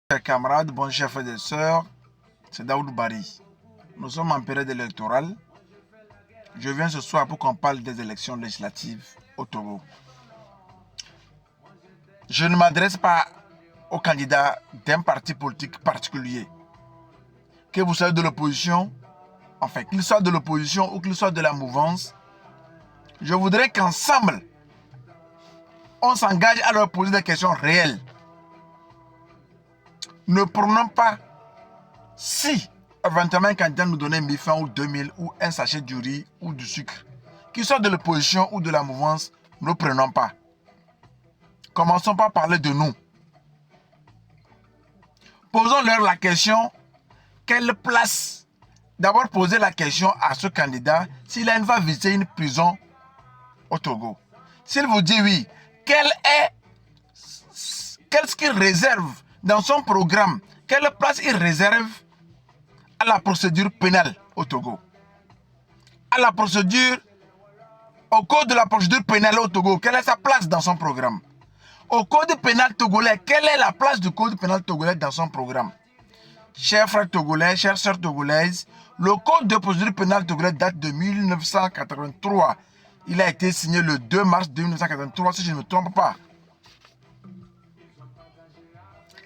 Chers camarades, bons chers frères et sœurs, c'est Daoud Bari. Nous sommes en période électorale. Je viens ce soir pour qu'on parle des élections législatives au Togo. Je ne m'adresse pas aux candidats d'un parti politique particulier. Que vous soyez de l'opposition, enfin qu'il soit de l'opposition ou qu'il soit de la mouvance, je voudrais qu'ensemble, on s'engage à leur poser des questions réelles. Ne prenons pas si éventuellement un candidat nous donnait 1000 francs ou 2000 ou un sachet du riz ou du sucre. Qu'il soit de l'opposition ou de la mouvance, ne prenons pas. Commençons par parler de nous. Posons-leur la question, quelle place? D'abord poser la question à ce candidat s'il va visiter une prison au Togo. S'il vous dit oui, qu'est-ce qu'il réserve dans son programme? Quelle place il réserve à la procédure pénale au Togo? Au code de la procédure pénale au Togo, quelle est sa place dans son programme? Au code pénal togolais, quelle est la place du code pénal togolais dans son programme? Chers frères togolais, chères sœurs togolaises, le code de procédure pénale togolais date de 1983. Il a été signé le 2 mars 1983, si je ne me trompe pas.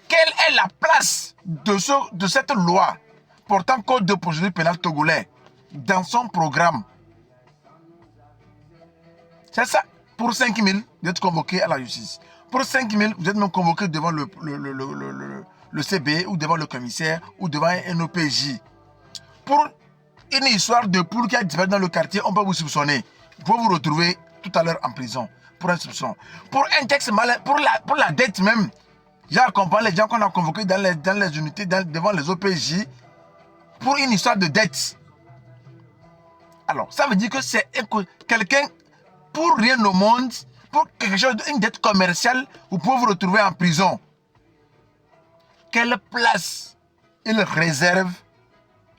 Quelle est la place de cette loi portant code de procédure pénale togolais dans son programme? C'est ça. Pour 5 000, vous êtes convoqué à la justice. Pour 5 000, vous êtes même convoqué devant le CB ou devant le commissaire ou devant un OPJ. Pour une histoire de poule qui a disparu dans le quartier, on peut vous soupçonner. Vous pouvez vous retrouver tout à l'heure en prison pour un soupçon. Pour un texte malin, pour la dette même, j'ai accompagné les gens qu'on a convoqués dans les unités, devant les OPJ, pour une histoire de dette. Alors, ça veut dire que c'est quelqu'un, pour rien au monde, pour quelque chose, une dette commerciale, vous pouvez vous retrouver en prison. Quelle place il réserve,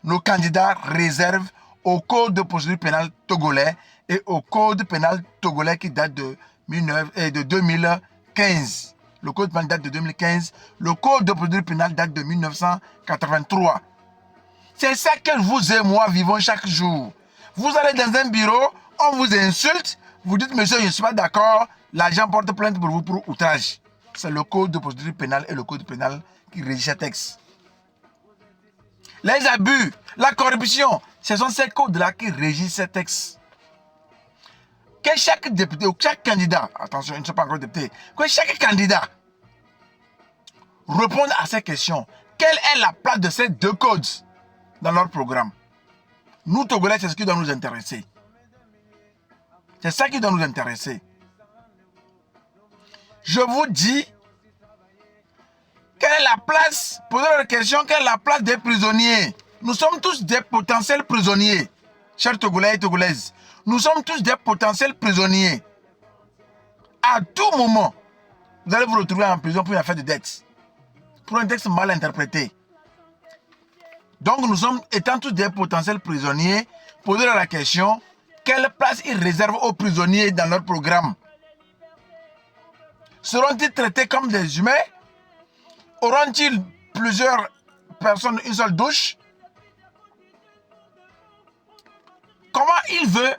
nos candidats réservent au code de procédure pénale togolais et au code pénal togolais qui date de 2015. Le code pénal date de 2015. Le code de procédure pénale date de 1983. C'est ça que vous et moi vivons chaque jour. Vous allez dans un bureau, on vous insulte, vous dites, monsieur, je ne suis pas d'accord, l'agent porte plainte pour vous pour outrage. C'est le code de procédure pénale et le code pénal qui régit ce texte. Les abus, la corruption, ce sont ces codes-là qui régissent ce texte. Que chaque député ou chaque candidat, attention, ils ne sont pas encore députés, que chaque candidat réponde à ces questions. Quelle est la place de ces deux codes dans leur programme? Nous, Togolais, c'est ce qui doit nous intéresser. C'est ça qui doit nous intéresser. Je vous dis, quelle est la place, posez la question, quelle est la place des prisonniers? Nous sommes tous des potentiels prisonniers, chers Togolais et Togolaises. Nous sommes tous des potentiels prisonniers. À tout moment, vous allez vous retrouver en prison pour une affaire de dette, pour un texte mal interprété. Donc nous sommes, étant tous des potentiels prisonniers, posez la question, quelle place ils réservent aux prisonniers dans leur programme? Seront-ils traités comme des humains? Auront-ils plusieurs personnes, une seule douche? Comment il veut?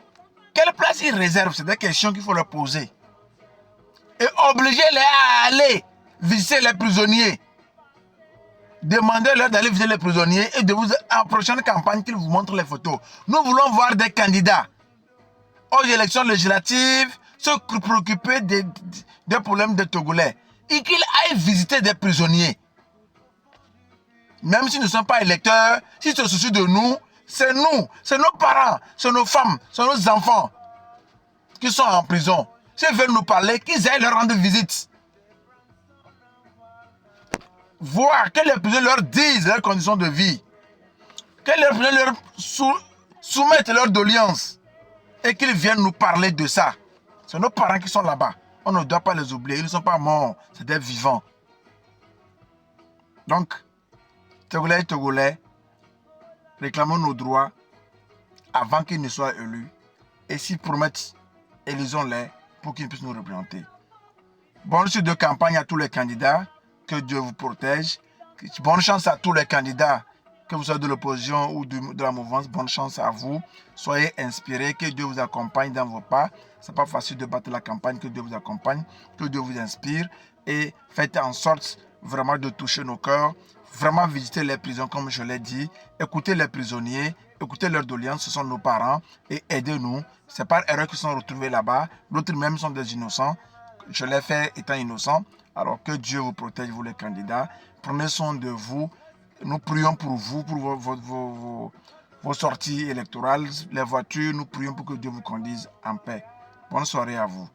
Quelle place il réserve? C'est des questions qu'il faut leur poser. Et obligez-les à aller visiter les prisonniers. Demandez-leur d'aller visiter les prisonniers et de vous, en prochaine campagne, qu'ils vous montrent les photos. Nous voulons voir des candidats aux élections législatives se préoccuper des problèmes des Togolais. Et qu'ils aillent visiter des prisonniers. Même s'ils ne sont pas électeurs, s'ils se soucient de nous, c'est nos parents, c'est nos femmes, c'est nos enfants qui sont en prison. S'ils veulent nous parler, qu'ils aillent leur rendre visite. Voir que les prisonniers leur disent leurs conditions de vie. Que les prisonniers leur soumettent leurs doléances. Et qu'ils viennent nous parler de ça. C'est nos parents qui sont là-bas. On ne doit pas les oublier. Ils ne sont pas morts. C'est des vivants. Donc, Togolais et Togolais, réclamons nos droits avant qu'ils ne soient élus. Et s'ils promettent, élisons-les pour qu'ils puissent nous représenter. Bonne suite de campagne à tous les candidats. Que Dieu vous protège. Bonne chance à tous les candidats, que vous soyez de l'opposition ou de la mouvance. Bonne chance à vous. Soyez inspirés, que Dieu vous accompagne dans vos pas. Ce n'est pas facile de battre la campagne, que Dieu vous accompagne, que Dieu vous inspire et faites en sorte vraiment de toucher nos cœurs, vraiment visiter les prisons comme je l'ai dit, écoutez les prisonniers, écoutez leurs doléances, ce sont nos parents et aidez-nous. C'est par erreur qu'ils sont retrouvés là-bas, d'autres même sont des innocents. Je l'ai fait étant innocent. Alors que Dieu vous protège, vous les candidats. Prenez soin de vous. Nous prions pour vous, pour vos sorties électorales, les voitures. Nous prions pour que Dieu vous conduise en paix. Bonne soirée à vous.